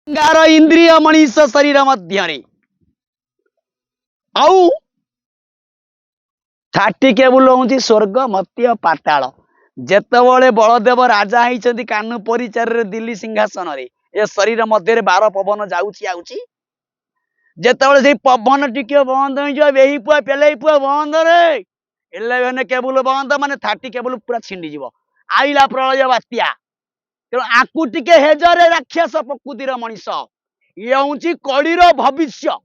अंगार इंद्रिय मनीष शरीर मध्य आउ 30 केबुल हूँ स्वर्ग मत्य पाताल। जेतबले बलदेव राजा होती कानु परिचार दिल्ली सिंहासन ए शरीर मध्य 12 पवन जाऊँगी जेतबले से पवन टिके बंद हो पुआ पेले पुआ बंद रे 11 केबुल बंद माने 30 केबुल पूरा छिंडी आईला प्रलय बात्या तेणु आकु टिके हेजरे राक्षस प्रकृतिर मनीष ये हूँ कलिर भविष्य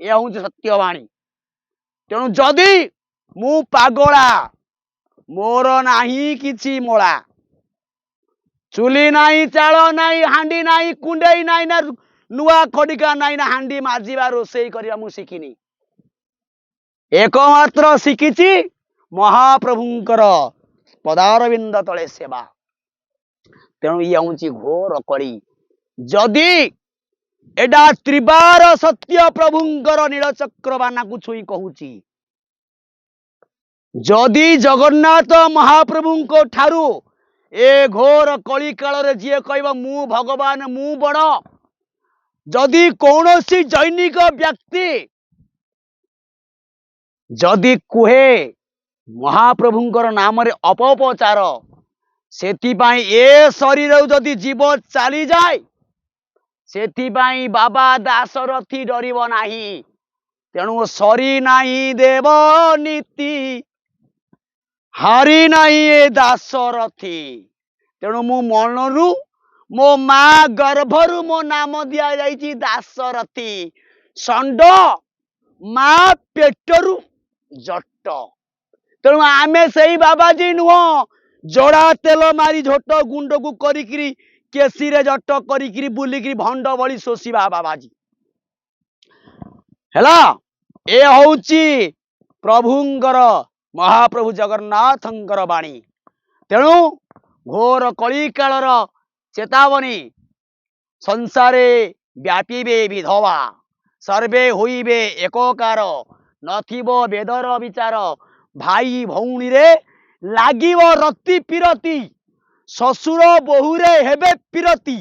ये हूँ सत्यवाणी। तेणु जदि मु पागला मोर नाही किछि मोला चुली नाही चाल नाही हांडी नाही कुंडई नाही ना नुआ खडिका नाही ना हांडी माजिबा रोषेई करिया मु शिखिनी एकमात्र शिखिछि महाप्रभुंकर पदारविंद तले सेवा। तेणु ये हूँ घोर कली जदि एडा त्रिबार सत्य प्रभुंकर नीलचक्रबाना को छुई कहूची जदि जगन्नाथ महाप्रभु को ठारू ए घोर कली काल जी कह मु भगवान मु बड़ जदि कौनसी जैनिक व्यक्ति जदि कुहे महाप्रभुंकर नाम रे अपप्रचार सेतिपाई ए शरीर जदि जीव चली जाए सेतिपाई बाबा दासरथी डरिब नाही। तेणु सरी नाही देव नीति हारी नाही ए दासरथी। तेणु मु मनरु मो माँ गर्भरु मो नाम दिया जाइछि दासरथी षंड माँ पेटरु जट। तेणु आमे सही बाबाजी नुह जोड़ा तेल मारी झोट गुंड को करी केसी रे जट करी बुलिकी भंड बड़ी शोषिबा बाबाजी हेला ए हौची प्रभुंकर महाप्रभु जगन्नाथंकर बाणी। तेणु घोर कली कालर चेतावनी संसारे व्यापीबे विधवा सर्वे होइबे एकोकार नथिबो वेदर विचार भाई भौणी रे लागिबो रति पिरती ससुर बहुरे हेबे पिरती।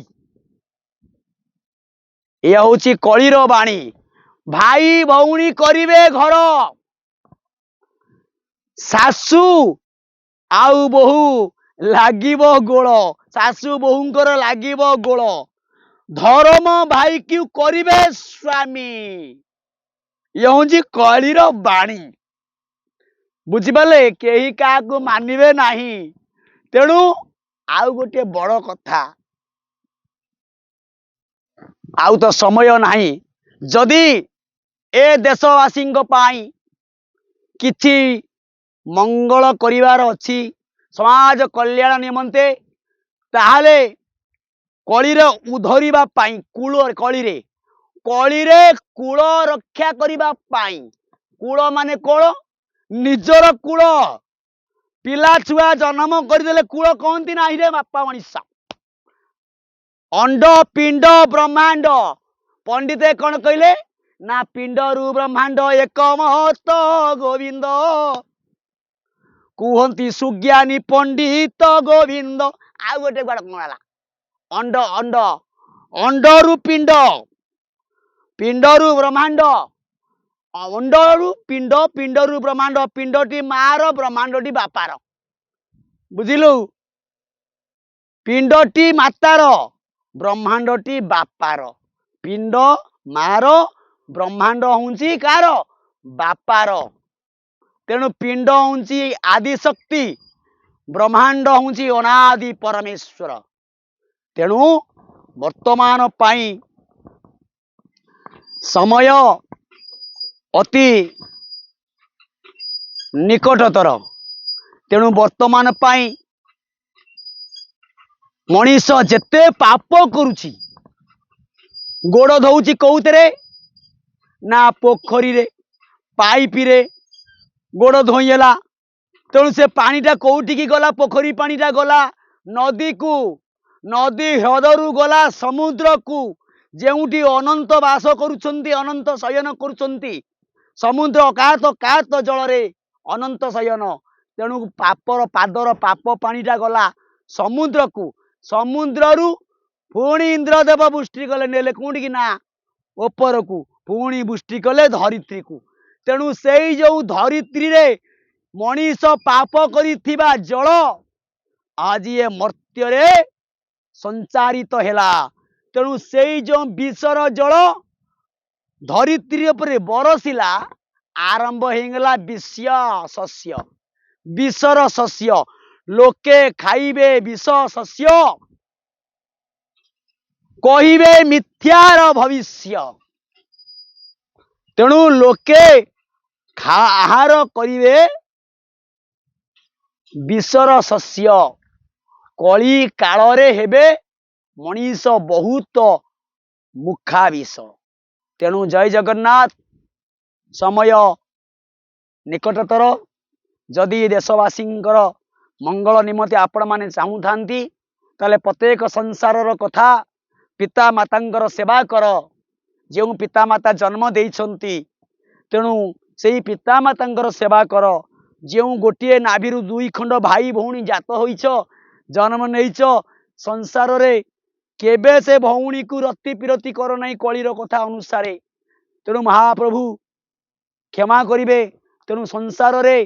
यह हूँ कलिर बाणी भाई भौणी करिवे घर सासु आउ बहु लागिबो गोल सासु बहुंकर लागिबो गोल धर्म भाई क्यों करिवे स्वामी। ये हूँ कलिर बाणी बुझिपाले केही काहाकू मानिबे नाही। तेणु आउ गोटे बड़ कथा आउ तो समय नाही जदि ए देशवासी किछि मंगल करिवार अछि समाज कल्याण निमंते ताहाले कलिर उधरिबा पाई कूल कलिरे कूल रक्षा करिबा पाई कूल माने कोल निजर कूल पिला छुआ जन्म करदेले कूल कहती ना रे बापा मनीषा अंड पिंड ब्रह्मांड पंडित कौन कहले ना पिंड रु ब्रह्मांड एक महत गोविंद कुहंती सुज्ञानी पंडित गोविंद आ गोटे गुआड़ कौन अंड अंड अंड रु पिंड पिंड रु ब्रह्मांड अंड रु पिंड पिंड रु ब्रह्मांड पिंडटी मार ब्रह्मांडटी बापार बुझिलु पिंडटी मातार ब्रह्मांडटी बापार पिंड मार ब्रह्मांड हूँ कार बापार। तेणु पिंड हूँ आदि शक्ति ब्रह्मांड हूँ अनादि परमेश्वर। तेणु वर्तमान पाई समय अति निकटतर। तेणु वर्तमान पाई मनीष जेते पाप करुछि गोड़ धोउछि कौतरे ना पोखरी रे पाइप रे गोड़ धोईला। तेणु से पानीटा कौटिकी गला पोखरी पानीटा गला नदी को नदी ह्रदरू गला समुद्र को जेउठी अनंत वास करुछंती अनंत शयन करुछंती समुद्र अकात कात जल रे अनंत शयन। तेणु पापर पादर पाप पानीटा गला समुद्र को समुद्ररू पुणी इंद्रदेव बुष्टि कले नेले कोठी कि ना ओपर को पुणी बुष्टि कले धरित्री को तेणु से जो धरित्री रे मनीष पाप करिथिबा जल आज ये मर्त्य रे संचारित हेला तेणु से जो विषर जल धरित्री उपरे बरसिला आरंभ होगला विष शस्य विषर शस्य लोके खाइबे विष शस्य कहिबे मिथ्यार भविष्य तेणु लोके आहार करिवे विषर शस्य कली कालरे हेबे मनीष बहुत मुखा विष तेणु जय जगन्नाथ समय निकटतर जदि देशवासी मंगल निमते आपण माने चाहूथांती ताले प्रत्येक संसार कथा पिता माता सेवा कर जो पिता माता जन्म देइछंती तेणु से पिता माता सेवा कर जो गोटे नाभिरु दुई खंड भाई भौणी जात होइछ जन्म नहींच संसार रे केबे से भौणी को रति पिरति कर नहीं कलिर कथा अनुसारे तेणु महाप्रभु क्षमा करिवे तेणु संसार रे